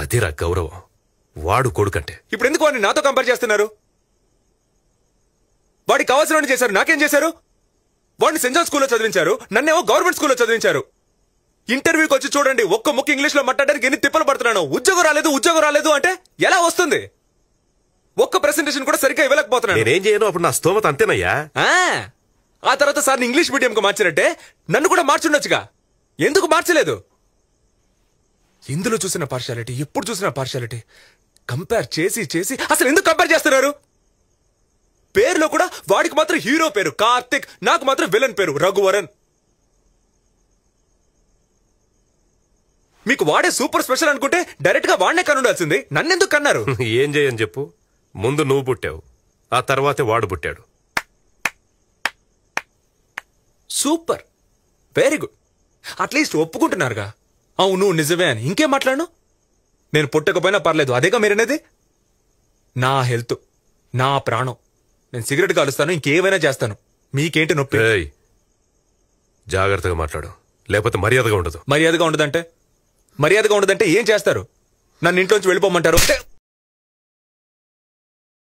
అదిరా గౌరవం. వాడు కొడుకంటే. ఇప్పుడు ఎందుకు వాడిని నాతో కంపేర్ చేస్తున్నారు? వాడికి కావాల్సిన చేశారు, నాకేం చేశారు? వాడిని సెంట్ జాన్ స్కూల్లో చదివించారు, నన్నేమో గవర్నమెంట్ స్కూల్లో చదివించారు. ఇంటర్వ్యూకి వచ్చి చూడండి, ఒక్క ముక్క ఇంగ్లీష్ లో మాట్లాడడానికి ఎన్ని తిప్పలు పడుతున్నాను. ఉద్యోగం రాలేదు అంటే ఎలా వస్తుంది? ఒక్క ప్రెసెంటేషన్ కూడా సరిగ్గా ఇవ్వలేకపోతున్నాను. నేనేం చేయను, అప్పుడు నా స్తోమత అంతేనయ్యా. ఆ తర్వాత సార్ ఇంగ్లీష్ మీడియం కు మార్చారంటే నన్ను కూడా మార్చుండొచ్చుగా. ఎందుకు మార్చలేదు? ఇందులో చూసిన పార్షాలిటీ, ఎప్పుడు చూసిన పార్షాలిటీ. కంపేర్ చేసి చేసి అసలు ఎందుకు కంపేర్ చేస్తున్నారు? పేరులో కూడా వాడికి మాత్రం హీరో పేరు కార్తిక్, నాకు మాత్రం విలన్ పేరు రఘువరన్. మీకు వాడే సూపర్ స్పెషల్ అనుకుంటే డైరెక్ట్ గా వాడినే కనుండాల్సింది. నన్నెందుకు కన్నారు? ఏం చేయని చెప్పు. ముందు నువ్వు పుట్టావు, ఆ తర్వాతే వాడు పుట్టాడు. Super, very good. అట్లీస్ట్ ఒప్పుకుంటున్నారుగా అవును నిజమే అని. ఇంకేం మాట్లాడను? నేను పుట్టకపోయినా పర్లేదు, అదేగా మీరనేది. నా హెల్త్, నా ప్రాణం. నేను సిగరెట్ కాలుస్తాను, ఇంకేమైనా చేస్తాను. మీకేంటి నొప్పి? జాగ్రత్తగా మాట్లాడు, లేకపోతే మర్యాదగా ఉండదు. మర్యాదగా ఉండదంటే ఏం చేస్తారు? నన్ను ఇంట్లోంచి వెళ్ళిపోమంటారు?